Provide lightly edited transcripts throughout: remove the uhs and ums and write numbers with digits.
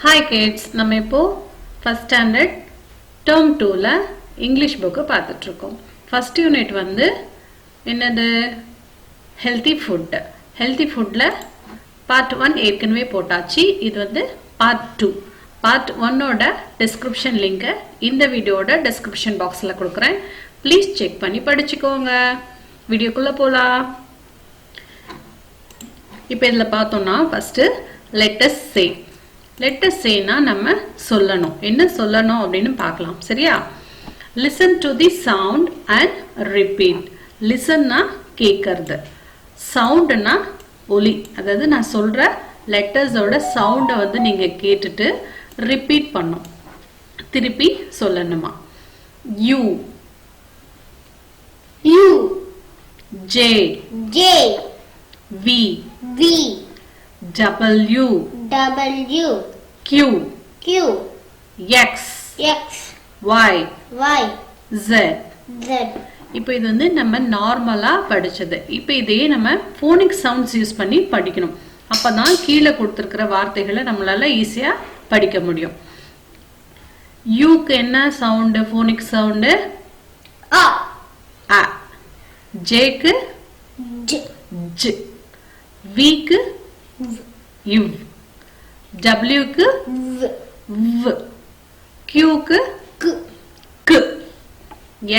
Hi kids, நம்ம இப்போ first standard term 2ல English book பார்த்துட்டு இருக்கோம். First unit வந்து என்னது healthy food. Healthy foodல part 1 ஏற்கனவே போட்டாச்சு. இது வந்து part 2. Part 1 ஓட description link இந்த வீடியோட description boxல கொடுக்கிறேன். Please check பண்ணி படிச்சுக்கோங்க. வீடியோக்குள்ள போலாம். இப்போ இதல பார்த்தோம்னா first let us say. Let us say na நம்ம சொல்லணும். என்ன சொல்லணும் அப்படினு பார்க்கலாம். சரியா? Listen to the sound and repeat. Listen na கேக்குறது. Sound na ஒலி. அதாவது நான் சொல்ற letters ஓட sound வந்து நீங்க கேட்டுட்டு repeat பண்ணனும். திருப்பி சொல்லணுமா. U U J J V V W W Q Q X X Y Y Z. Z. இப்போ இது வந்து நம்ம நார்மலா படிச்சது. இப்போ இதே நம்ம phonic sounds யூஸ் பண்ணி படிக்கணும். அப்பதான் கீழ கொடுத்திருக்கிற வார்த்தைகளை நம்மளால ஈஸியா படிக்க முடியும். U க்கு என்ன sound phonic sound? A A. J க்கு J J. V க்கு U. W க்கு V V. Q க்கு K K.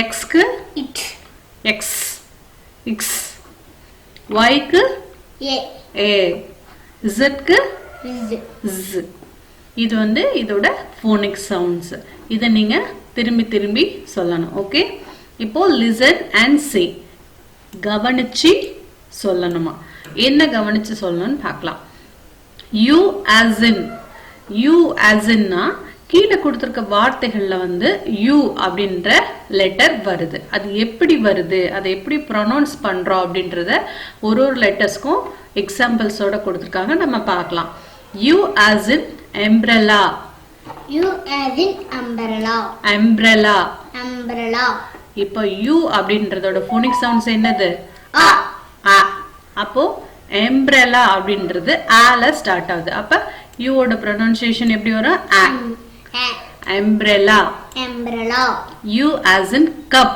X க்கு It X. X. Y க்கு A A. Z க்கு Z. Z. இது வந்து இதோட phonic sounds. இத நீங்க திரும்பி திரும்பி சொல்லணும். ஓகே? இப்போ listen and say. கவனிச்சு சொல்லணுமா. என்ன கவனிச்சு சொல்லணும்னு பார்க்கலாம். You as in. You as in னா கீழ கொடுத்திருக்க வார்த்தைகள்ல வந்து you அப்படின்ற லெட்டர் வருது. அது எப்படி வருது? அதை எப்படி ப்ரொனவுன்ஸ் பண்றோம் அப்படின்றத ஒரு லெட்டர்ஸ்க்கும் எக்ஸாம்பிள்ஸோட கொடுத்திருக்காங்க. நம்ம பார்க்கலாம். You as in umbrella. U as in umbrella. Umbrella. Umbrella. இப்போ you அப்படின்றதோட phonic sounds என்னது? A. A. அப்போ umbrella அப்படின்றது ஆல ஸ்டார்ட் ஆகுது. அப்ப you ஓட pronunciation எப்படி வரும்? A. Umbrella. Umbrella. U as in cup.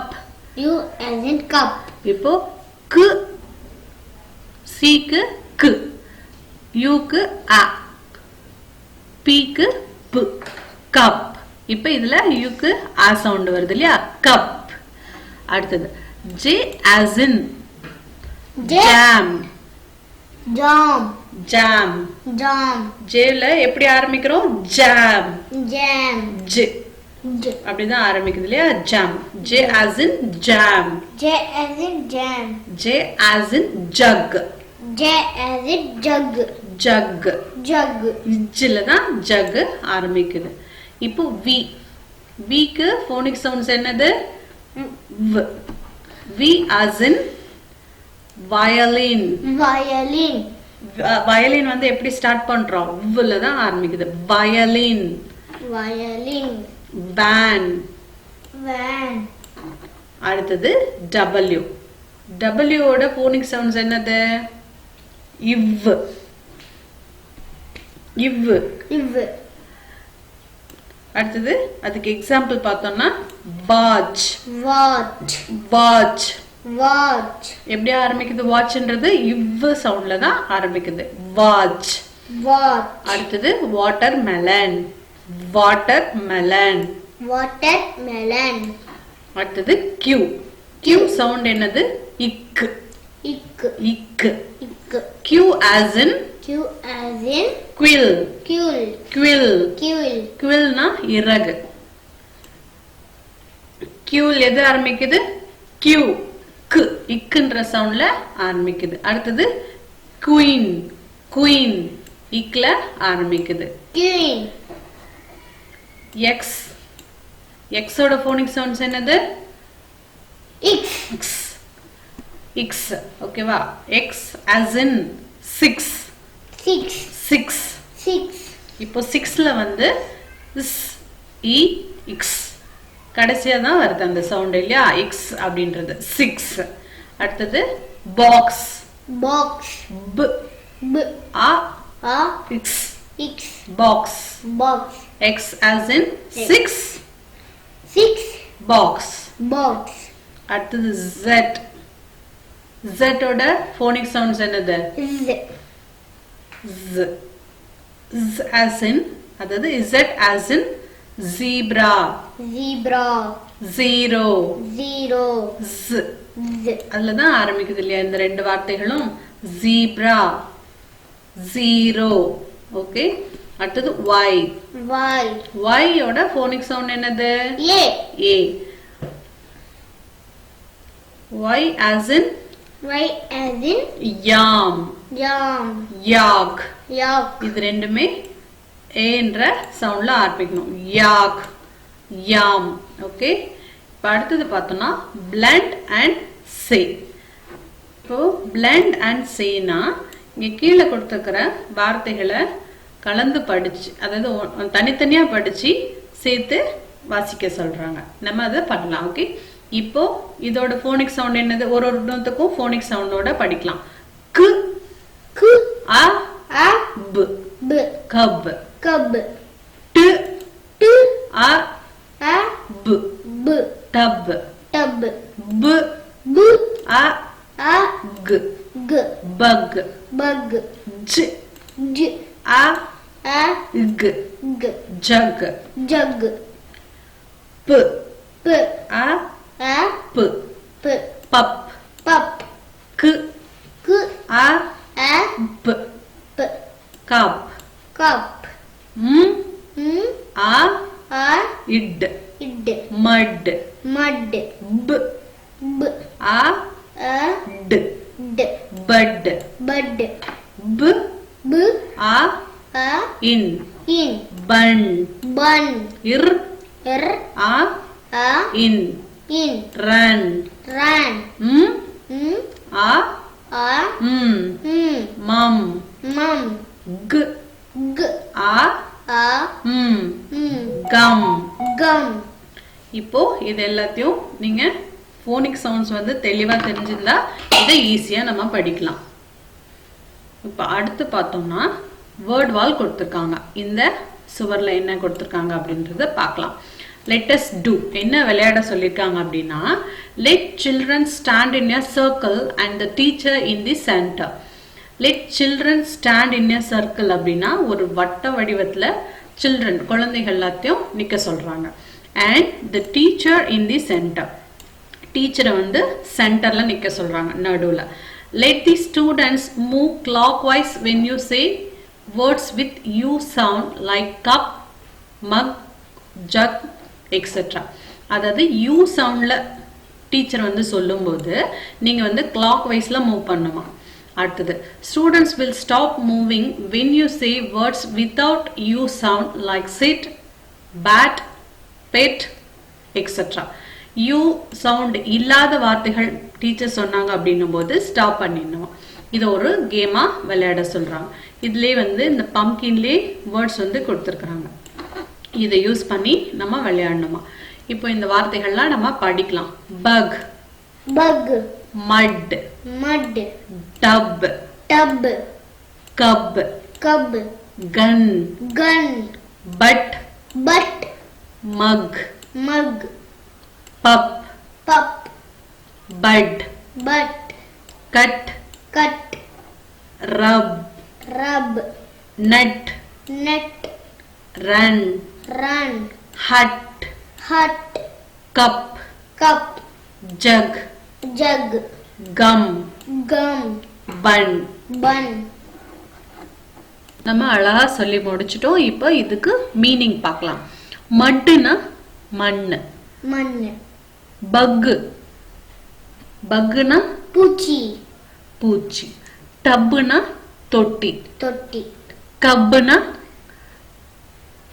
U as in cup. இப்போ கு C க்கு கு U க்கு A P க்கு P cup. இப்போ இதுல U க்கு A சவுண்ட் வருது இல்லையா? cup. அடுத்தது J as in jam. Jam. Jam. Jam. J ல எப்படி ஆரம்பிக்கிறோம்? jam. Jam. J J. அப்படிதான் ஆரம்பிக்குது இல்லையா? jam. J as in jam. J as in jam. J as in jug. J as in jug. jug. Jug. இஜ்ல தான் jug ஆரம்பிக்குது. இப்போ V. V க்கு phonic sounds என்னது? V. V as in violin. Violin. violin வந்து எப்படி start பண்றோம்? V-ல தான் ஆரம்பிக்குது. violin. Violin. van. Van. அடுத்தது W. W ஓட phonic sounds என்னது? இவ். இவ். Iv. அடுத்தது அதுக்கு எக்ஸாம்பிள் பார்த்தோம்னா watch. Watch. watch. Watch. எப்படி ஆரம்பிக்குது? வாட்ச்ன்றது இவ் சவுண்ட்ல தான் ஆரம்பிக்குது. watch. Watch. அடுத்தது watermelon. watermelon. Watermelon. அடுத்தது Q. Q சவுண்ட் என்னது? இக். Ick. இக். Ick. Q as in Q as in quill. quill. quill. Quill. quillனா இறகு. Q எது ஆரம்பிக்குது? Q. கு இக்குன்ற சவுண்ட்ல ஆரம்பிக்குது. அடுத்தது queen. queen இக்ல ஆரம்பிக்குது. Queen. X. X ஓட phonic sounds என்னது? X. X. X. ஓகேவா? X as in 6. Six. 6. Six. இப்போ 6ல வந்து S E X கடைசியா தான் வருது அந்த சவுண்ட் இல்லையா? X அப்படின்றது 6. அடுத்தது box. Box. B. B. A. A. X. X. Box. Box. X as in 6. 6. Box. Box. அடுத்தது Z. Z ஓட phonic sounds என்னது? Z. Z. Z as in, அதாவது Z as in zebra. Zebra. Zero. Zero. Z. Z. அதுல தான் ஆரம்பிக்குது இல்லையா இந்த ரெண்டு வார்த்தைகளும்? Zebra. Zero. ஓகே. அடுத்தது Y. Y. Y ஓட phonic sound என்னது? A. A. Y as in Y as in yam. yam. Yak. Yak. இது ரெண்டுமே A என்ற சவுண்ட்ல ஆரம்பிக்கணும். Yak. Yam. ஓகே. இப்போ அடுத்தது பார்த்தோம்னா blend and say. இப்போ blend and sayனா இங்க கீழே கொடுத்துக்கிற வார்த்தைகளை கலந்து படிச்சு, அதாவது தனித்தனியா படிச்சு சேர்த்து வாசிக்க சொல்றாங்க. நம்ம அதை பண்ணலாம். ஓகே. இப்போ இதோட phonic sound என்னது? ஒரு ஒருத்துக்கும் phonic soundோட படிக்கலாம். க், K. அ, A. ப, B. கப். Cub. ட், T. அ, A. ப, B. டப். Tub. ப, B. அ, A. க், G. பக். Bug. ஜ, J. அ, A. க், G. ஜக். Jug. ப, P. அ, A. ப, P. பப். Pup. க், K. அ, A. ப, P. கப். Cup. ம், M. அ, A. Id. Id. Mud. Mud. ப, B. அ, A. ட். D. பட். Bud. ப, B. அ, A. In. In. Bun. Bun. இர், R. A, A. In. In. Run. Ran. ம், M. அ, A. ம். M. மம். Mum. க், G. A, A. ம். M. கம். Gum. இப்போ இது எல்லாத்தையும் நீங்க ஃபோனிக் சவுண்ட்ஸ் வந்து தெளிவா தெரிஞ்சிருந்தா இதை ஈஸியா நம்ம படிக்கலாம். இப்போ அடுத்து பார்த்தோம்னா வேர்ட் வால் கொடுத்துருக்காங்க. இந்த சுவர்ல என்ன கொடுத்துருக்காங்க அப்படின்றத பார்க்கலாம். Let us do. என்ன விளையாட சொல்லியிருக்காங்க அப்படின்னா, let children stand in a circle and the teacher in the centre. Let children stand in a circle அப்படின்னா ஒரு வட்ட வடிவத்துல சில்ட்ரன் குழந்தைகள் எல்லாத்தையும் நிக்க சொல்றாங்க. And the teacher in the centre, டீச்சரை வந்து சென்டர்ல நிக்க சொல்றாங்க, நடுவுல. Let the students move clockwise when you say words with u sound like cup, mug, jug, etc. அதாவது u சவுண்ட்ல டீச்சர் வந்து சொல்லும்போது நீங்க வந்து clockwise-ல மூவ் பண்ணுமா. அடுத்தது students will stop moving when you say words without u sound like sit, bat, pet, etc. u sound இல்லாத வார்த்தைகள் teacher சொன்னாங்க அப்படின்னும் போது ஸ்டாப் பண்ணிடணும். இது ஒரு கேமா விளையாட சொல்றாங்க. இதுலயே வந்து இந்த பம்கின்லயே வேர்ட்ஸ் வந்து கொடுத்துருக்காங்க. இதை யூஸ் பண்ணி நம்ம விளையாடணுமா. இப்போ இந்த வார்த்தைகள்லாம் நம்ம படிக்கலாம். Bug, Bug. Mud, Mud. Tub, Tub. Cub, Cub. Gun, Gun. Butt, Butt. Mug, Mug. Pup, Pup. Butt, Butt. Cut, Cut. Rub, Rub. Nut, Nut. Run, Run. Hut, Hut. Cup, Cup. Jug, Jug. Gum, Gum. Bun. Bun. நம்ம அழகா சொல்லி முடிச்சிட்டோம். இப்போ இதுக்கு meaning பார்க்கலாம். மட்டுனா மண்ணு. Mun. பக்கு, பக்குனா Puchi. பூச்சி. டப்புனா தொட்டி. Totti. கப்புனா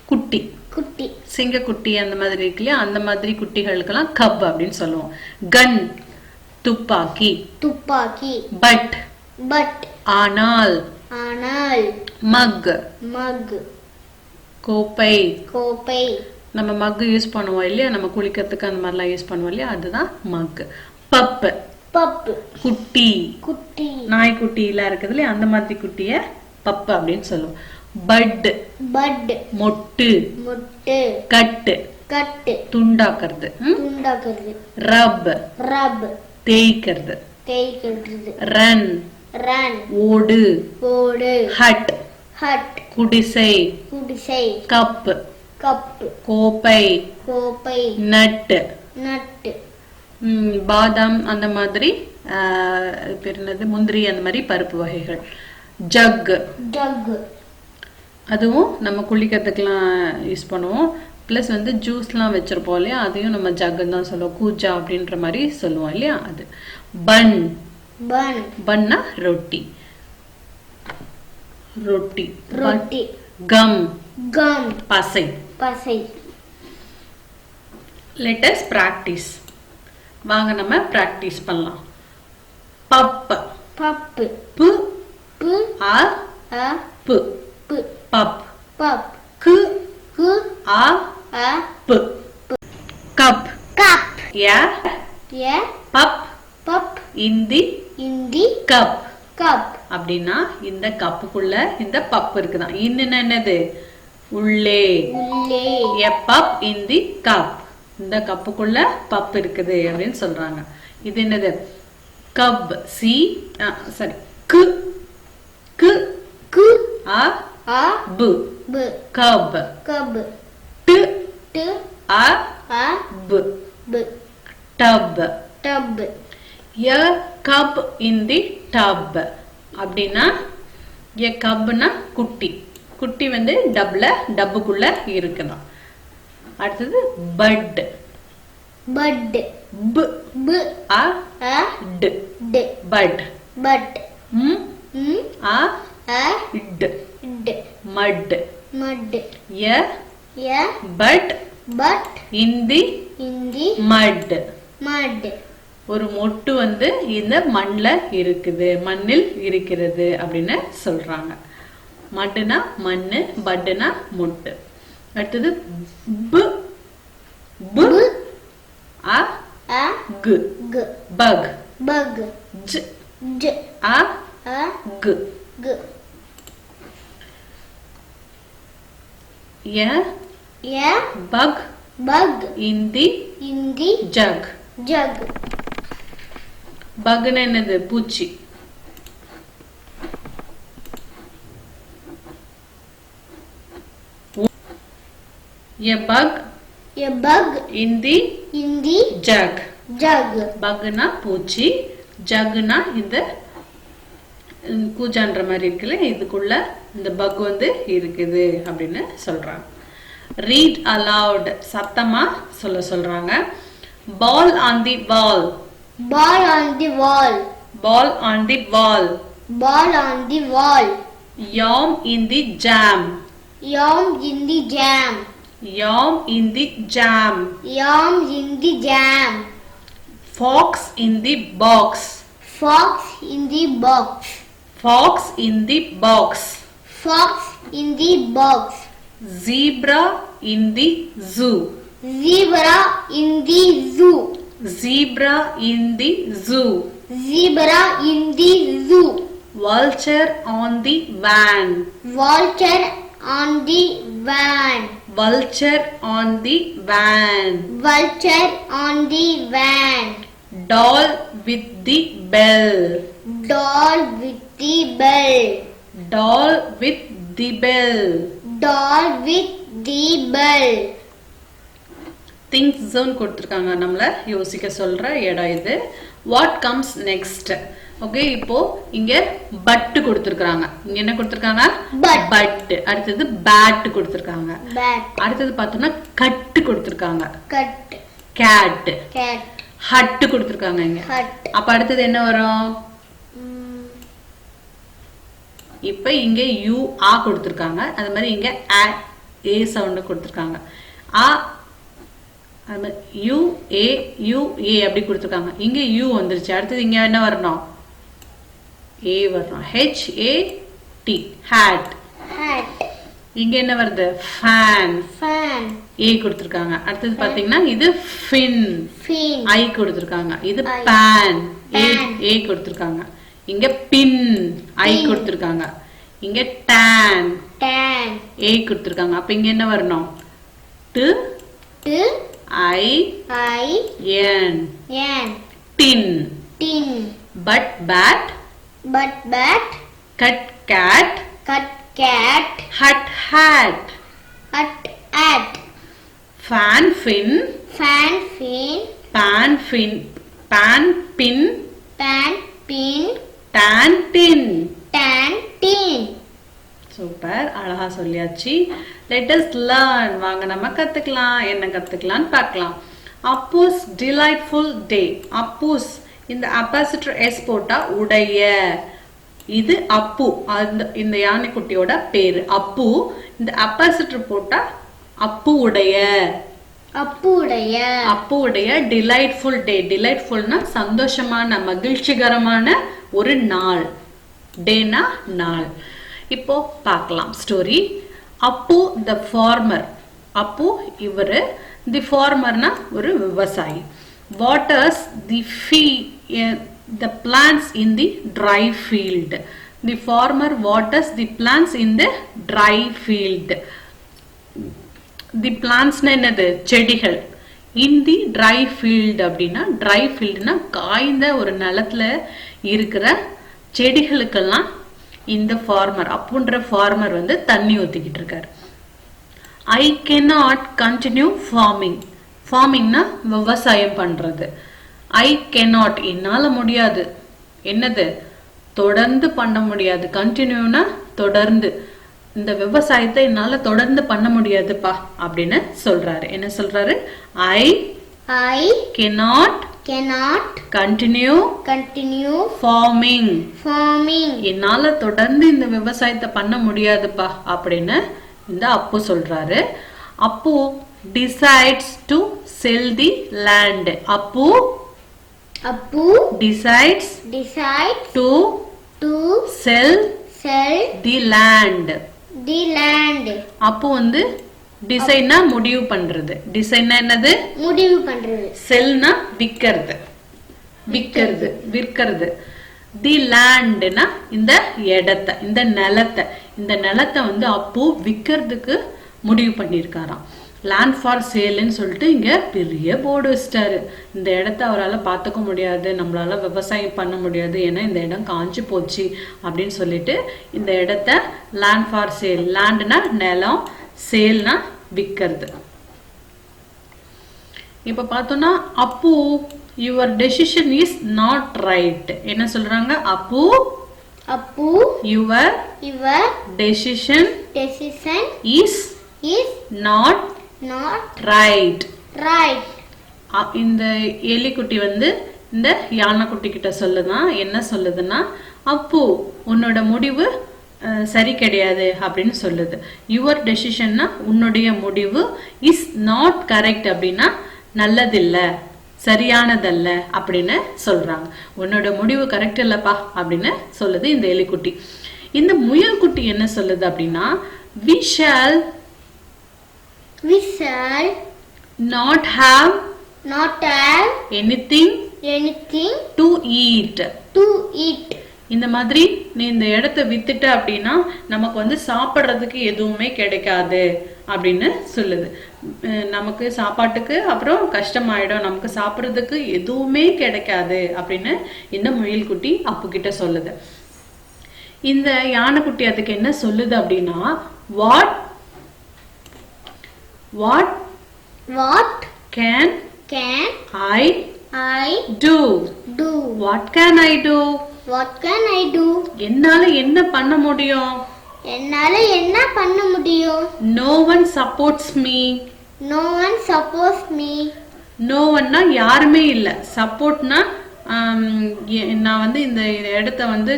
குட்டி. Kutti. சிங்கக்குட்டி அந்த மாதிரி இருக்கு இல்லையா, அந்த மாதிரி குட்டிகளுக்கெல்லாம் கப் அப்படின்னு சொல்லுவோம். கன் துப்பாக்கி. Tuppaki. But Butt. ஆனால். Anal. மக் Mug. கோப்பை. Kopai. நம்ம மக் யூஸ் பண்ணுவோம் இல்லையா, நம்ம குளிக்கிறதுக்கு அந்த மாதிரிலாம் யூஸ் பண்ணுவோம் இல்லையா, அதுதான் மக். பப் Pup. குட்டி. Kutti. நாய்க்குட்டி எல்லாம் இருக்குது இல்லையா, அந்த மாதிரி குட்டிய பப் அப்படின்னு சொல்லுவோம். பட் bud, மொட்டு முட்டு, கட் cut, துண்டாக்குறது துண்டாக்குறது, ரப் rub, தேய்க்கிறது தேய்க்கிறது, ரன் run, ஓடு ஓடு, ஹட் hut, குடிசை குடிசை, கப் cup, கோப்பை கோப்பை, நட் nut, பாதாம் அந்த மாதிரி பேர் என்னது முந்திரி அந்த மாதிரி பருப்பு வகைகள் ஜக் jug, அதுவும் நம்ம குளிக்கிறதுக்கெல்லாம் யூஸ் பண்ணுவோம் ப்ளஸ் வந்து ஜூஸ்லாம் வச்சிருப்போம் இல்லையா அதையும் நம்ம ஜக்குன்னு தான் சொல்லுவோம் கூஜா அப்படின்ற மாதிரி சொல்லுவோம் இல்லையா அது பன் bun, பன்னா ரொட்டி ரொட்டி ரொட்டி, கம் gum, பசை பசை, let us practice வாங்க நம்ம practice பண்ணலாம் பப் pup, பு pu, ஆ a, பு pu, பப் pup, கு ku, ஆ a, பு cup cup, a yeah, pup pup, in the in the cup cup, அப்படின்னா இந்த கப்புக்குள்ள இந்த பப் இருக்குதான் இன்னும் என்னது உள்ளே உள்ளே, எ பப் இன் தி கப் இந்த கப்புக்குள்ள பப் இருக்குது அப்படின்னு சொல்றாங்க இது என்னது கப் சி சாரி கு கு ku, ஆ a, பு b, கப் cub, டு t, ஆ a, பு b, tub tub, a cub in the tub அப்படின்னா எ கப்னா குட்டி குட்டி வந்து டப்புக்குள்ள இருக்குதான் அடுத்தது பட் bud, பு b, ஆ a, ட் d, பட் but, ம் ஆ a, ட் d, mud mud, a yeah, பட் but, இன் தி in the மட் mud, ஒரு மொட்டு வந்து இந்த மண்ணில் இருக்கிறது அப்படின்னு சொல்றாங்க மட்டுனா மண்ணு பட்டுனா மொட்டு அடுத்தது பு பு ஆ a, கு g, பக் bug, ஜ j, ஆ a, கு g, a yeah, bug bug, in the in the jug jug, பக்னா என்னது பூச்சி a bug a bug, in the in the jug jug, bugனா பூச்சி ஜக்னா இந்த கூஜான்ற மாதிரி இருக்குல்ல இதுக்குள்ள இந்த பக் வந்து இருக்குது அப்படின்னு சொல்றாங்க read aloud சத்தமா சொல்றாங்க ball on the wall ball on the wall, ball on the wall ball on the wall, yam in the jam yam in the jam, yam in the jam yam in the jam, fox in the box fox in the box, fox in the box fox in the box, zebra in the zoo zebra in the zoo, zebra in the zoo zebra in the zoo, vulture on the van vulture on the van, vulture on the van vulture on the van, doll with the bell doll with the bell, doll with the bell doll with the bell, think zone கொடுத்திருக்காங்க நம்மள யோசிக்க சொல்ற இடம் இது what comes next okay இப்போ இங்க but கொடுத்திருக்காங்க இங்க என்ன கொடுத்திருக்காங்க But. பட் அடுத்தது பேட் கொடுத்திருக்காங்க bat, அடுத்தது பார்த்தோம்னா கட் கொடுத்திருக்காங்க cut, கேட் cat, ஹட் கொடுத்திருக்காங்க இங்க hut, அப்ப அடுத்தது என்ன வரும் mm, இப்ப இங்க யூ ஆ கொடுத்திருக்காங்க அது மாதிரி இங்க ஏ சவுண்ட் கொடுத்திருக்காங்க ஆ அது மாதிரி யூ ஏ அப்படி கொடுத்திருக்காங்க இங்க யூ வந்துருச்சு அடுத்தது இங்க என்ன வரணும் ஏ வரணும் H A T hat hat, இங்க என்ன வருது ஃபேன் fan, ஏ கொடுத்திருக்காங்க அடுத்தது பாத்தீங்கன்னா இது ஃபின் fin, ஐ கொடுத்திருக்காங்க இது I. Pan Pan. ஏ கொடுத்திருக்காங்க இங்க பின் ஐ Pin. கொடுத்திருக்காங்க இங்க tan tan a கொடுத்திருக்காங்க. அப்ப இங்க என்ன வரணும்? t t i I n n tin. tin But bat bat cut cat cut cat hut hat. at Fan fin fan fin pan fin pan pin pan pin tan tin. tan tin. Super, அழகா சொல்லியாச்சு. let us learn. வாங்க நம்ம கத்துக்கலாம். என்ன கத்துக்கலாம்னு பார்க்கலாம். Appu's delightful day. Appu's இந்த அப்பாசிட்டர் s போட்டா உடைய. இது அப்பு, இந்த யானைக்குட்டியோட பேரு அப்பு. இந்த அப்பாசிட்டர் போட்டா அப்பு உடைய. அப்பு உடைய டிலைட்ஃபுல் டே. டிலைட்ஃபுல்னா சந்தோஷமான மகிழ்ச்சிகரமான ஒரு நாள். டேனா நாள். இப்போ பார்க்கலாம் ஸ்டோரி. அப்பு த ஃபார்மர். அப்பு இவரு. தி ஃபார்மர்னா ஒரு விவசாயி. waters the plants in the dry field. The farmer waters the plants in the dry field. The plants na என்னது? செடிகள். in the dry field அப்படின்னா dry fieldனா காய்ந்த ஒரு நிலத்துல இருக்கிற செடிகளுக்கெல்லாம் இந்த ஃபார்மர் அப்புன்ற ஃபார்மர் வந்து தண்ணி ஊத்திக்கிட்டு இருக்காரு. I cannot continue farming. ஃபார்மிங்னா விவசாயம் பண்றது. I cannot என்னால முடியாது. என்னது? தொடர்ந்து பண்ண முடியாது. கண்டினியூனா தொடர்ந்து. இந்த விவசாயத்தை என்னால தொடர்ந்து பண்ண முடியாதுப்பா அப்படின்னு சொல்றாரு. என்ன சொல்றாரு? I cannot continue farming. என்னால தொடர்ந்து இந்த விவசாயத்தை பண்ண முடியாதுப்பா அப்படின்னு இந்த அப்பு சொல்றாரு. அப்பு decides to sell the land. Appu decides to sell the land. அப்போ வந்து டிசைனா முடிவு பண்றது. டிசைனா என்னது? முடிவு பண்றது. செல்னா விக்கிறது. விற்கிறது. தி லேண்ட்னா இந்த இடத்தை, இந்த நிலத்தை வந்து அப்போ விக்கிறதுக்கு முடிவு பண்ணிருக்காராம். லேண்ட் ஃபார் சேல்னு சொல்லிட்டு இங்க பெரிய போர்டு வச்சிட்டாரு. இந்த இடத்த அவரால் பார்த்துக்க முடியாது, நம்மளால விவசாயம் பண்ண முடியாது, ஏன்னா இந்த இடம் காஞ்சு போச்சு அப்படின்னு சொல்லிட்டு இந்த இடத்த லேண்ட் ஃபார் சேல். லேண்ட்னா நிலம், சேல்னா விற்கிறது. இப்ப பார்த்தோம்னா அப்பு your decision is not right. என்ன சொல்றாங்க? அப்பு your decision is not right. இந்த எலிக்குட்டி வந்து இந்த யானைக்குட்டி கிட்ட சொல்லுதான். என்ன சொல்லுதுன்னா, அப்பு உன்னோட முடிவு சரி கிடையாது அப்படின்னு சொல்லுது. யுவர் டெசிஷன்னா உன்னுடைய முடிவு, இஸ் நாட் கரெக்ட் அப்படின்னா நல்லதில்ல, சரியானதல்ல அப்படின்னு சொல்றாங்க. உன்னோட முடிவு கரெக்ட் இல்லப்பா அப்படின்னு சொல்லுது இந்த எலிக்குட்டி. இந்த முயல் குட்டி என்ன சொல்லுது அப்படின்னா, we shall not have anything to eat. இந்த மாதிரி நீ இந்த இடத்தை வித்துட்ட அப்படின்னா நமக்கு வந்து சாப்பிடுறதுக்கு எதுவுமே கிடைக்காது அப்படின்னு சொல்லுது. நமக்கு சாப்பாட்டுக்கு அப்புறம் கஷ்டமாயிடும், நமக்கு சாப்பிடுறதுக்கு எதுவுமே கிடைக்காது அப்படின்னு இந்த முயல்குட்டி அப்பு கிட்ட சொல்லுது. இந்த யானைக்குட்டி அதுக்கு என்ன சொல்லுது அப்படின்னா, what can I do? What can I do? என்னால என்ன பண்ண முடியும்? No one supports me. No one யாருமே இல்ல. சப்போர்ட்னா நான் வந்து இந்த இடத்த வந்து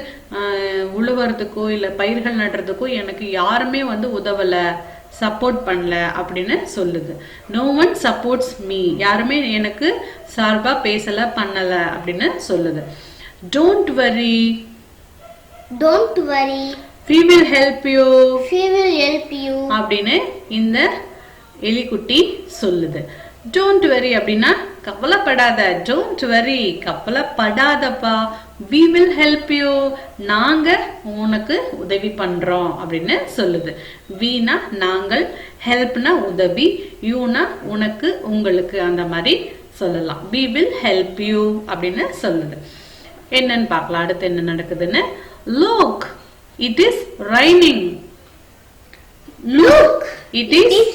உழுவறதுக்கோ இல்ல பயிர்கள் நடுறதுக்கோ எனக்கு யாருமே வந்து உதவல, சப்போர்ட் பண்ணல அப்படின்னு சொல்லுது. நோ ஒன் சப்போர்ட்ஸ் மீ, யாருமே எனக்கு சார்பா பேசல பண்ணல அப்படின்னு சொல்லுது. Don't worry, we will help you அப்படின்னு இந்த எலிக்குட்டி சொல்லுது. டோன்ட் வரி அப்படின்னா கவலைப்படாத, don't worry, கவலைப்படாதப்பா, we will help you, நாங்க உனக்கு உதவி பண்றோம் அப்படின்னு சொல்லுது. வீணா நாங்கள், ஹெல்ப்னா உதவி, யூனா உனக்கு உங்களுக்கு அந்த மாதிரி சொல்லலாம். we will help you அப்படின்னு சொல்லுது. என்னன்னு பார்க்கலாம் அடுத்து என்ன நடக்குதுன்னு. look, it is raining. look, it is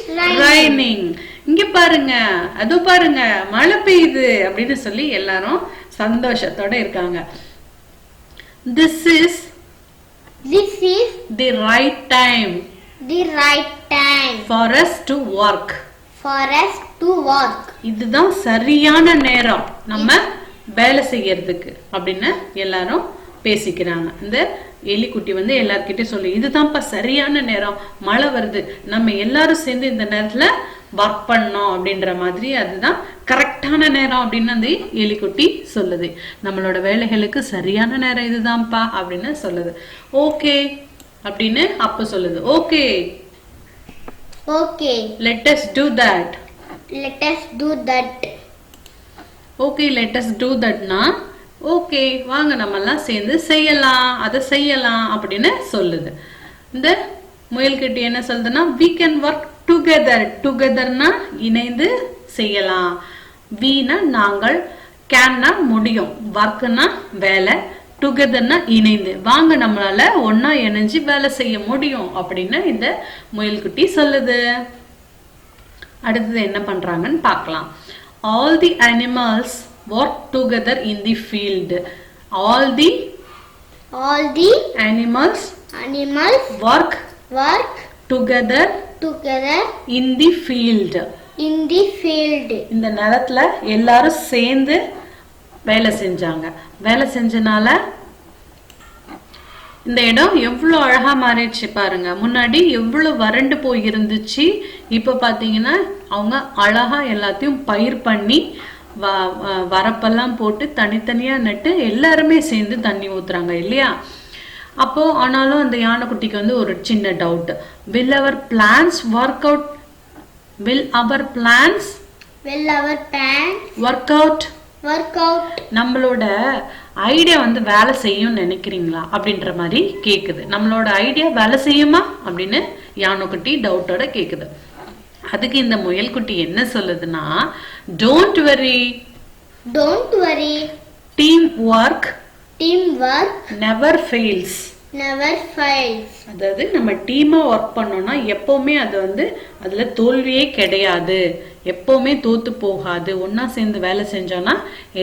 raining. இங்க பாருங்க, அதோ பாருங்க, மழை பெய்யுது அப்படின்னு சொல்லி எல்லாரும் சந்தோஷத்தோட இருக்காங்க. this is the right time for us to work. இதுதான் சரியான நேரம் நம்ம வேலை செய்யறதுக்கு அப்படின்னு எல்லாரும் பேசிக்கிறாங்க. இந்த எலிக்குட்டி வந்து எல்லார்கிட்டயும் சொல்லு, இதுதான்ப்பா சரியான நேரம், மழை வருது, நம்ம எல்லாரும் சேர்ந்து இந்த நேரத்துல ஒர்க் பண்ணோம் அப்படின்ற மாதிரி, அதுதான் கரெக்டான நேரம் அப்படின்னு அந்த எலிக்குட்டி சொல்லுது. நம்மளோட வேலைகளுக்கு சரியான நேரம் இதுதான்ப்பா அப்படின்னு சொல்லுது. ஓகே அப்படின்னு அப்ப சொல்லுது. Okay, let us do that. Okay, let us do thatனா ஓகே வாங்க நம்ம எல்லாம் சேர்ந்து செய்யலாம், அதை செய்யலாம் அப்படின்னு சொல்லுது. இந்த முயல்கிட்ட என்ன சொல்லுதுன்னா we can work together. டுகெதர்னா இணைந்து செய்யலாம், வீணா நாங்கள், கேன்னா முடியும், ஒர்க்னா வேலை, டுகெதர்னா இணைந்து, வாங்க நம்மளால ஒன்னா இணைஞ்சு வேலை செய்ய முடியும் அப்படின்னு இந்த முயல்குட்டி சொல்லுது. அடுத்தது என்ன பண்றாங்கன்னு பார்க்கலாம். all the animals work together in the field. all the animals work together in the field. இந்த நேரத்துல எல்லாரும் சேர்ந்து வேலை செஞ்சாங்க. வேலை செஞ்சனால இந்த இடம் எவ்வளவு அழகா மாறிடுச்சு பாருங்க. முன்னாடி எவ்வளவு வறண்டு போய் இருந்துச்சு, இப்ப பாத்தீங்கன்னா அவங்க அழகா எல்லாத்தையும் பயிர் பண்ணி வரப்பெல்லாம் போட்டு தனித்தனியா நட்டு எல்லாருமே சேர்ந்து தண்ணி ஊத்துறாங்க இல்லையா. அப்போ ஆனாலும் அந்த யானைக்குட்டிக்கு வந்து ஒரு சின்ன doubt. will our plans work out? work out நம்மளோட ஐடியா வந்து வேலை செய்யும் நினைக்கிறீங்களா அப்படின்ற மாதிரி கேக்குது. நம்மளோட ஐடியா வேலை செய்யுமா அப்படின்னு யானைக்குட்டி டவுட்டோட கேக்குது. அதுக்கு இந்த முயல்குட்டி என்ன சொல்லுதுன்னா, don't worry, team work never fails. அதாவது நம்ம டீமா ஒர்க் பண்ணோம்னா எப்பவுமே அது வந்து அதுல தோல்வியே கிடையாது, எப்பவுமே தோத்து போகாது. ஒன்னா சேர்ந்து வேலை செஞ்சோம்னா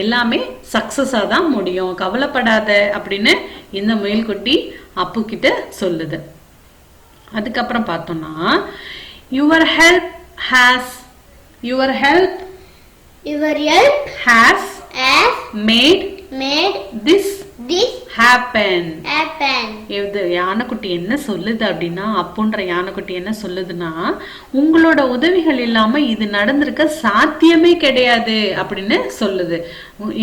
எல்லாமே சக்சஸா தான் முடியும், கவலைப்படாத அப்படின்னு இந்த முயல்குட்டி அப்பு கிட்ட சொல்லுது. அதுக்கப்புறம் பார்த்தோம்னா your help has made this happen. இது யானைக்குட்டி என்ன சொல்லுது அப்படின்னா, அப்புன்ற யானைக்குட்டி என்ன சொல்லுதுன்னா, உங்களோட உதவிகள் இல்லாம இது நடந்திருக்க சாத்தியமே கிடையாது அப்படின்னு சொல்லுது.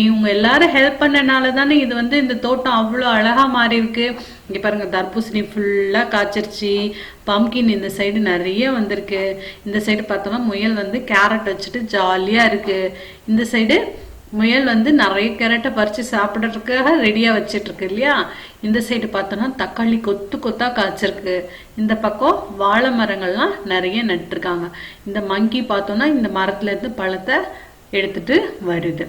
இவங்க எல்லாரும் ஹெல்ப் பண்ணனால தானே இது வந்து இந்த தோட்டம் அவ்வளோ அழகா மாறி இருக்கு. இங்க பாருங்க, தர்பூசணி ஃபுல்லா காய்ச்சிருச்சு, பம்கின் இந்த சைடு நிறைய வந்திருக்கு. இந்த சைடு பார்த்தோம்னா முயல் வந்து கேரட் வச்சுட்டு ஜாலியா இருக்கு. இந்த சைடு முயல் வந்து நிறைய கேரட்டை பறிச்சு சாப்பிடறதுக்காக ரெடியா வச்சிட்டு இருக்கு இல்லையா. இந்த சைடு பார்த்தோம்னா தக்காளி கொத்து கொத்தா காய்ச்சிருக்கு. இந்த பக்கம் வாழை மரங்கள்லாம் நிறைய நட்டுருக்காங்க. இந்த மங்கி பார்த்தோம்னா இந்த மரத்துல இருந்து பழத்தை எடுத்துட்டு வருது.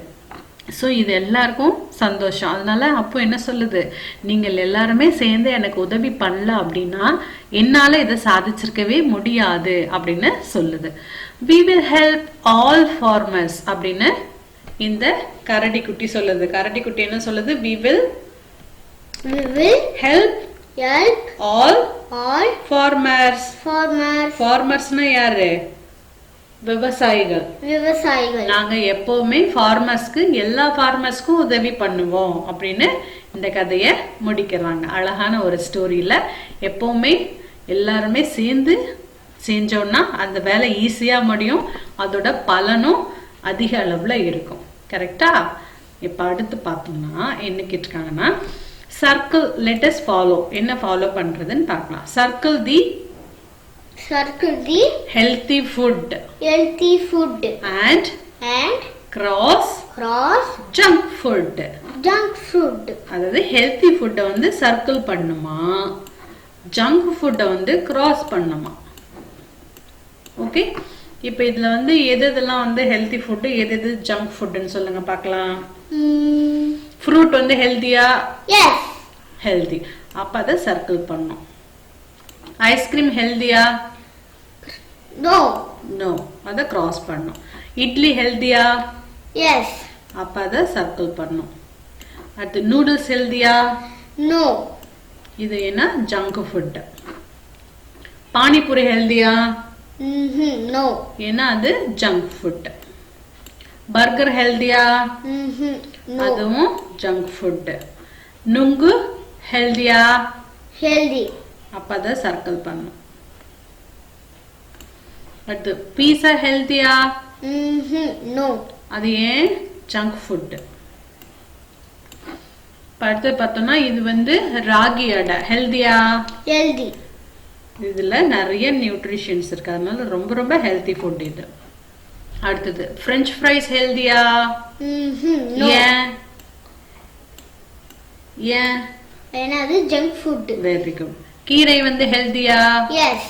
ஸோ இது எல்லாருக்கும் சந்தோஷம். அதனால அப்போ என்ன சொல்லுது, நீங்கள் எல்லாருமே சேர்ந்து எனக்கு உதவி பண்ணல அப்படின்னா என்னால இதை சாதிச்சிருக்கவே முடியாது அப்படின்னு சொல்லுது. we will help all farmers அப்படின்னு இந்த கரடி குட்டி சொல்லுது. கரடி குட்டி என்ன சொல்லுது, we will help all farmers. farmersனா யாரு, விவசாயிகள். நாங்க எப்பவுமே ஃபார்மர்ஸ்க்கு, எல்லா ஃபார்மர்ஸ்க்கும் உதவி பண்ணுவோம் அப்படின்னு இந்த கதையை முடிக்கிறாங்க. அழகான ஒரு ஸ்டோரியில எப்பவுமே எல்லாருமே சேர்ந்து செஞ்சோம்னா அந்த வேலை ஈஸியா முடியும், அதோட பலனும் அதிக அளவுல இருக்கும். கரெக்டா? இப்ப அடுத்து பார்த்தோம்னா என்ன கேட்டிருக்காங்கன்னா, சர்க்கிள் லெட் அஸ் ஃபாலோ. என்ன ஃபாலோ பண்றதுன்னு பார்க்கலாம். Circle the healthy food and cross cross junk food. junk food. அதாவது healthy food வந்து circle பண்ணுமா, junk food வந்து cross பண்ணுமா. ஓகே, இப்போ இதுல வந்து எதெல்லாம் வந்து healthy food, எது junk foodன்னு சொல்லுங்க பார்க்கலாம். fruit வந்து healthyயா? Yes. healthy. அப்ப அத circle பண்ணோம். ஐஸ்கிரீம் healthyயா? No. No. அத cross பண்ணோம். இட்லி healthyயா? Yes. அப்ப அத circle பண்ணோம். அடுத்து நூடுல்ஸ் healthyயா? No. இது என்ன? junk food. பானிபூரி healthyயா? No. ஏன்னா அது junk food. பர்கர் healthyயா? No. அதுவும் junk food. நுங்கு healthyயா? Healthy. அப்ப அத சர்க்கிள் பண்ணும். அடுத்து பீஸா ஹெல்தியா? No. அது ஏன்? Junk food. அடுத்து பார்த்தோம்னா இது வந்து ராகி அடை ஹெல்தியா? Healthy. இதுல நிறைய நியூட்ரிஷன்ஸ் இருக்கு, அதனால ரொம்ப ரொம்ப ஹெல்தி ஃபுட் இது. அடுத்தது French fries ஹெல்தியா? No. ஏன்? ஏன்? ஏன்னா அது junk food. Very good. கீரை வந்து ஹெல்தியா? Yes.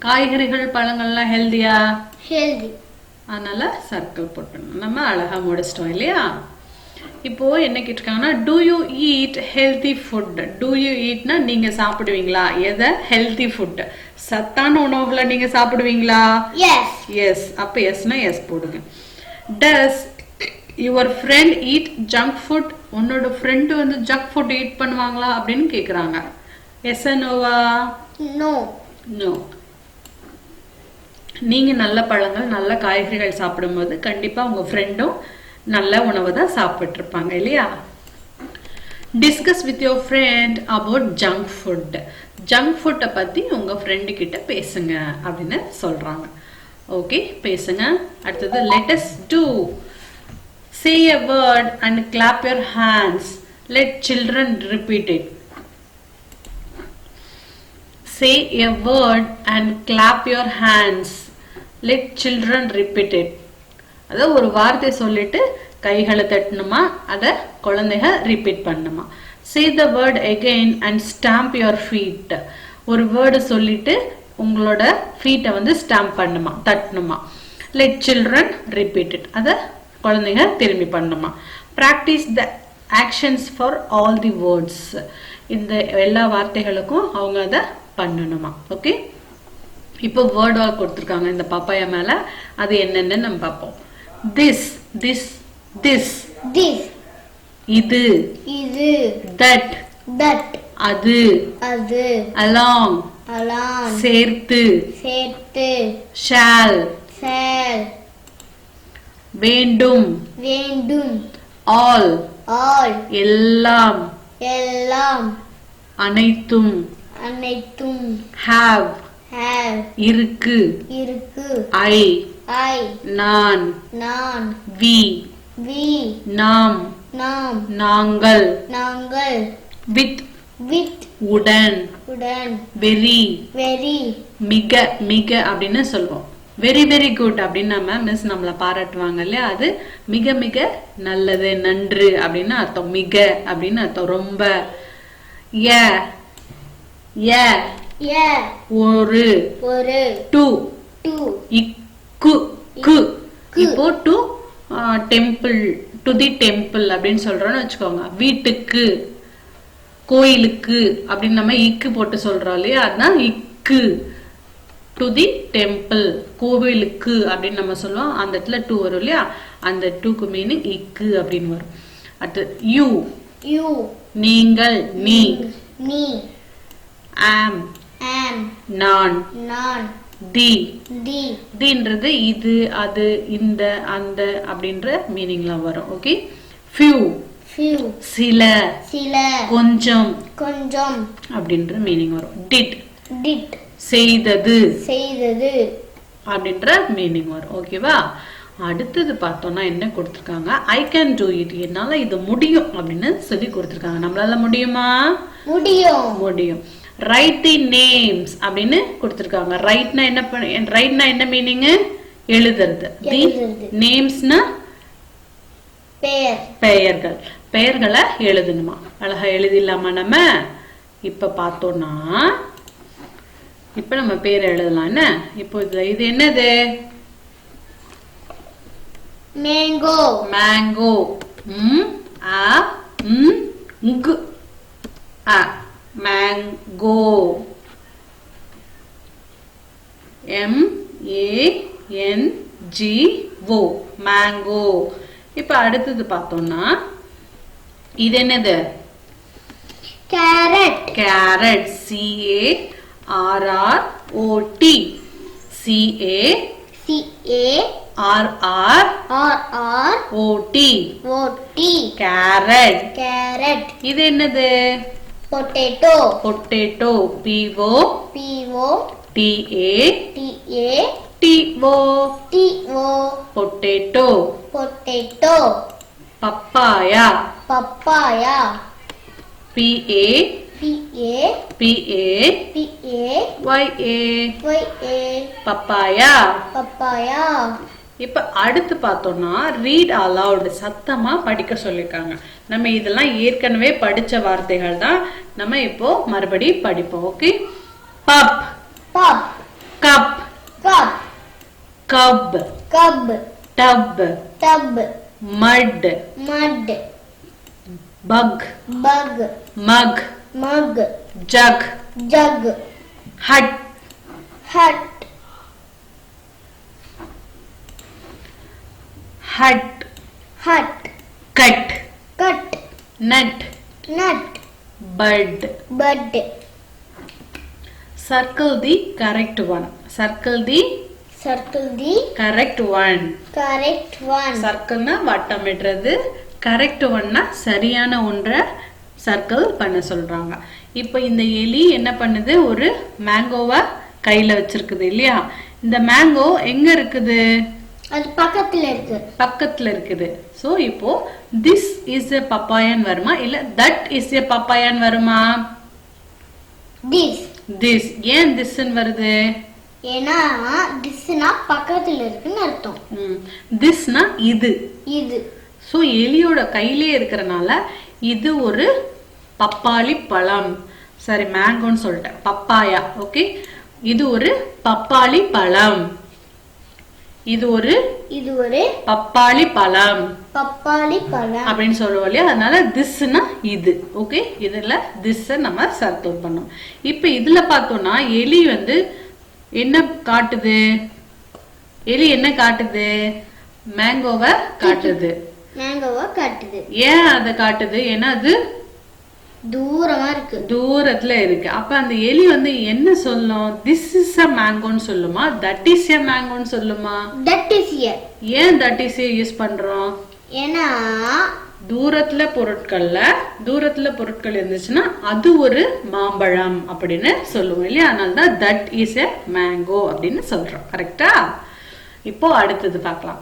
காய்கறிகள் பழங்கள்லாம் ஹெல்தியா? Healthy. அதனால சர்க்கிள் போட்டணும். நம்ம அழகா முடிச்சிட்டோம் இல்லையா? இப்போ என்ன கேட்டிருக்காங்கன்னா do you eat healthy food? do you eatனா நீங்க சாப்பிடுவீங்களா? எதை? healthy food. சத்தான உணவுகளை நீங்க சாப்பிடுவீங்களா? Yes. yes. அப்ப எஸ்னா எஸ் போடுங்க. does your friend eat junk food? உன்னோட ஃப்ரெண்ட் வந்து ஜங்க் ஃபுட் ஈட் பண்ணுவாங்களா அப்படின்னு கேக்குறாங்க. எஸ் நோவா? No. நோ. நீங்க நல்ல பழங்கள் நல்ல காய்கறிகள் சாப்பிடும்போது கண்டிப்பா உங்க ஃப்ரெண்டும் நல்ல உணவு தான் சாப்பிட்டு இருப்பாங்க இல்லையா? Discuss with your friend about junk food. Junk ஃபுட்டை பத்தி உங்க ஃப்ரெண்டு கிட்ட பேசுங்க அப்படின்னு சொல்றாங்க. ஓகே, பேசுங்க. அடுத்தது let us do. say a word and clap your hands. let children repeat it. say a word and clap your hands. let children repeat it. அத ஒரு வார்த்தை சொல்லிட்டு கைகளை தட்டணுமா, அத குழந்தைங்க ரிப்பீட் பண்ணுமா. say the word again and stamp your feet. ஒரு word சொல்லிட்டு உங்களோட ஃபீட்டை வந்து ஸ்டாம்ப் பண்ணுமா, தட்டணுமா. let children repeat it. அத குழந்தைங்க திரும்பி பண்ணுமா. practice the actions for all the words. இந்த எல்லா வார்த்தைகளுக்கும் அவங்க அத பண்ணணுமா. ஓகே, இப்போ வேர்ட் வாக் கொடுத்திருக்காங்க இந்த பாப்பாயா மேல. அது என்னன்னு நம்ம பார்ப்போம். this this this This. இது இது. that That. அது அது. along Along. சேர்த்து சேர்த்து. shall Shall. வேண்டும் வேண்டும். all All. எல்லாம் எல்லாம். அனைத்தும் அனைத்தும். have Have. இருக்கு இருக்கு. I I. நான் நான். we We. நாம் நாம். நாங்கள் நாங்கள். with With. உடன் உடன். very Very. மிக மிக அப்படின்னு சொல்லுவோம். வெரி வெரி குட் அப்படின்னு நம்ம மிஸ் நம்மளை பாராட்டுவாங்க இல்லையா? அது மிக மிக நல்லது, நன்று அப்படின்னு அர்த்தம். மிக அப்படின்னு அர்த்தம். ரொம்ப. ஏ ஏ Yeah. ஒரு ஒரு. To Two. இக்கு கு. இப்போ to temple, to the temple அப்படின்னு சொல்றோம்னு வச்சுக்கோங்க. வீட்டுக்கு, கோயிலுக்கு அப்படின்னு நம்ம இக்கு போட்டு சொல்றோம் இல்லையா? அதுதான் இக்கு. டு தி டெம்பிள், கோவிலுக்கு அப்படின்னு நம்ம சொல்லுவோம். அந்த இடத்துல டூ வரும் இல்லையா? அந்த டூக்கு மீனிங் இக்கு அப்படின்னு வரும். அடுத்து யூ. You. நீங்கள், நீ. நீ. ஆம் Am. நான். நான். தி. தி. தின்றது இது, அது, இந்த, அந்த அப்படின்ற மீனிங்லாம் வரும். ஓகே. ஃபியூ. Few. சில, சில. கொஞ்சம் கொஞ்சம். அப்படின்ற மீனிங் வரும். டிட். Did. செய்தது செய்தது. அப்படின்ற மீனிங் வரும். ஓகேவா? அடுத்தது பார்த்தோம்னா என்ன கொடுத்திருக்காங்க? I can do it. என்னால இது முடியும் அப்படின்னு சொல்லி கொடுத்திருக்காங்க. நம்மளால முடியுமா? முடியும். முடியும். ரைட் தி நேம்ஸ் அப்படின்னு கொடுத்திருக்காங்க. ரைட்னா என்ன மீனிங்? எழுதுறது. தி நேம்ஸ்னா பெயர், பெயர்கள். பெயர்களை எழுதணுமா? அழகா எழுதிடலாமா நம்ம? இப்ப பார்த்தோம்னா இப்ப நம்ம பேர் எழுதலாம். என்ன இப்போ இது என்னது? மேங்கோ. மேங்கோ. அ ங் அ மேங்கோ. MANGO mango. இப்ப அடுத்தது பார்த்தோம்னா இது என்னது? Carrot. Carrot. CARROT. CARROT carrot. Carrot. இது என்னது? Potato. Potato. POTATO potato. Potato. Papaya. Papaya. PAPAPAYA papaya. Papaya. இப்ப அடுத்து பார்த்தோம்னா ரீட் அலவுட், சத்தமா படிக்க சொல்லிருக்காங்க. நம்ம இதெல்லாம் ஏற்கனவே படிச்ச வார்த்தைகள் தான். நம்ம இப்போ மறுபடி படிப்போம். Okay. Pup. Pup. Cup. Cup. Cup. Cup. Tub. Tub. Mud. Mud. Bug. Bug. Mug. Mug. Jug. Jug. Hut. Hut. Hut. Hut. Cut. Cut. Nut. Nut. But. But. Circle the correct one. Circle the correct one. Correct one. Circle-னா வட்டமிடுறது, correct one-னா சரியான ஒன்றை circle பண்ண சொல்றாங்க. இப்போ இந்த எலி என்ன பண்ணுது? ஒரு மேங்கோவை கையில வச்சிருக்குது இல்லையா? இந்த மேங்கோ எங்க இருக்குது? அது பக்கத்துல இருக்கு. பக்கத்துல இருக்குது. சோ இப்போ this is a papaya வருமா இல்ல that is a papaya வருமா? this. ஏன் this வருது? ஏனா thisனா பக்கத்துல இருக்குன்னு அர்த்தம். thisனா இது. இது. சோ எலியோட கையிலே இருக்கறனால இது ஒரு பப்பாளி பழம். சரி, மேங்கோன்னு சொல்லிட்டேன். பப்பாயா. ஓகே. இது ஒரு பப்பாளி பழம். இது ஒரு பப்பாளி பழம். பப்பாளி பழம் அப்படின்னு சொல்லுவோம் இல்லையா? அதனால திஸ்னா இது. ஓகே. இதுல திஸ் நம்ம சர்க்கிள் பண்ணோம். இப்ப இதுல பார்த்தோம்னா எலி வந்து என்ன காட்டுது? எலி என்ன காட்டுது? மேங்கோவை காட்டுது. ஏன் அதை காட்டுது? ஏன்னா அது தூரமா இருக்கு. தூரத்துல இருக்கு. அப்ப அந்த எலி வந்து என்ன சொல்லும்? திஸ் இஸ் a மேங்கோன்னு சொல்லுமா? தட் இஸ் a மேங்கோன்னு சொல்லுமா? That is a. ஏன் தட் இஸ் a யூஸ் பண்றோம்? ஏன்னா தூரத்துல பொருட்கள் இருந்துச்சுன்னா அது ஒரு மாம்பழம் அப்படின்னு சொல்லுவோம் இல்லையா? அதனாலதான் தட் இஸ் a மேங்கோ அப்படின்னு சொல்றோம். கரெக்டா? இப்போ அடுத்தது பார்க்கலாம்.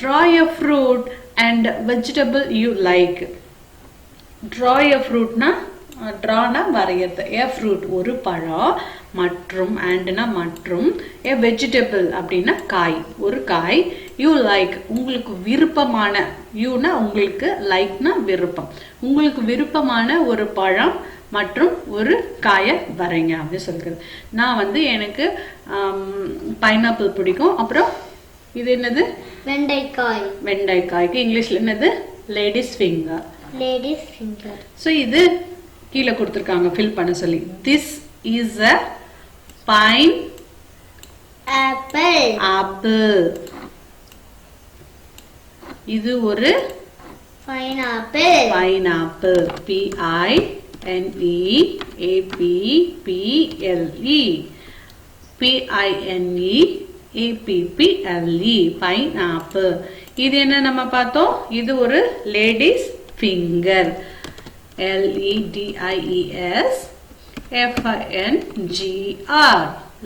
Draw a fruit and vegetable you like. Draw a fruitனா drawனா வரையறது. A fruit ஒரு பழம், மற்றும் andனா மற்றும், a vegetable அப்படின்னா காய், ஒரு காய். You like உங்களுக்கு விருப்பமான, youனா உங்களுக்கு, likeனா விருப்பம், உங்களுக்கு விருப்பமான ஒரு பழம் மற்றும் ஒரு காயை வரைங்க அப்படி சொல்றது. நான் வந்து எனக்கு பைனாப்பிள் பிடிக்கும். அப்புறம் இது என்னது? வெண்டைக்காய். வெண்டைக்காய்க்கு இங்கிலீஷ்ல என்னது? Ladies finger. சோ இது கீழே கொடுத்திருக்காங்க ஃபில் பண்ண சொல்லி. This is a pine apple. இது ஒரு pineapple. PINEAPPLE pineapple. இது என்ன நம்ம பார்த்தோம்? இது ஒரு ladies finger. LEDIESFINGR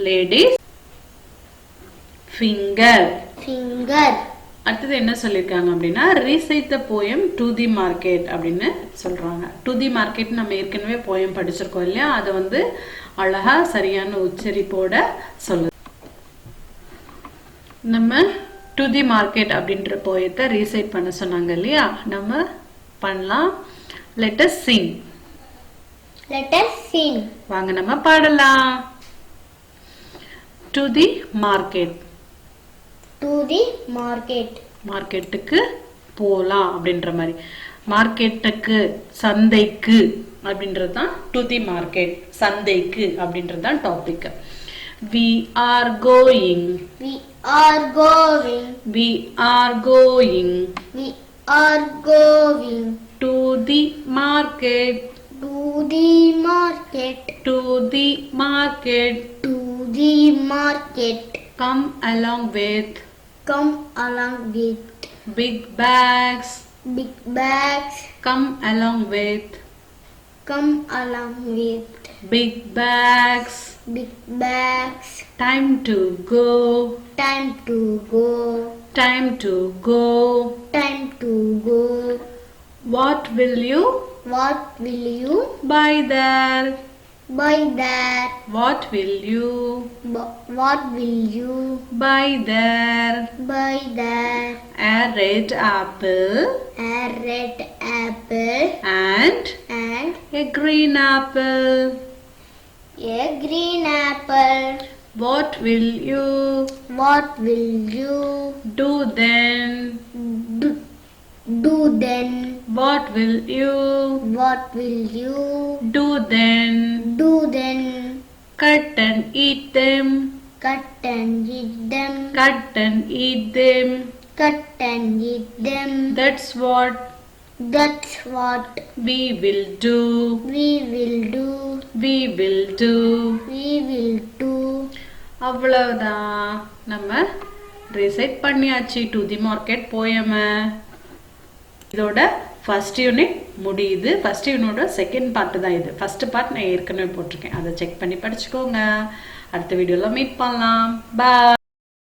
ladies finger. அடுத்தது என்ன சொல்லிருக்காங்க அப்படின்னா recite the poem to the market அப்படின்னு சொல்றாங்க. to the market நம்ம ஏற்கனவே போயம் படிச்சிருக்கோம் இல்லையா? அதை வந்து அழகா சரியான உச்சரிப்போட சொல்லுது. நம்ம டு தி மார்க்கெட் அப்படின்ற போயத்தை ரீசைட் பண்ண சொன்னாங்க இல்லையா, நம்ம பண்ணலாம். Let us Singh. Let us sing. வாங்க நம்ம பாடலாம். To the market. To the market. மார்க்கெட்டுக்கு போலாம் அப்படின்ற மாதிரி. மார்க்கெட்டுக்கு, சந்தைக்கு அப்படின்றது தான் டு தி மார்க்கெட். சந்தைக்கு அப்படின்றது தான் topic. We are going. We are going. We are going We are going to the market. to the market. To the market. To the market. Come along with Come along with big bags. big bags. Come along with Come along with big bags. big bags. Time to go. Time to go. Time to go. Time to go. What will you What will you buy there? buy there? What will you What will you buy there? buy there? A red apple A red apple and and a green apple. a green apple. What will you What will you do then? do then? What will you What will you do then? do then? Cut and eat them. Cut and eat them. Cut and eat them. Cut and eat them. That's what That's what we will do. we will do. We will do. We will do. அவ்வளவுதான், நம்ம reside பண்ணியாச்சு to the market poem. இதோட first unit முடியுது. First யூனிட்டோட second part தான் இது. First part நான் ஏற்கனவே போட்டிருக்கேன், அதை செக் பண்ணி படிச்சுக்கோங்க. அடுத்த வீடியோல மீட் பண்ணலாம். பாய்.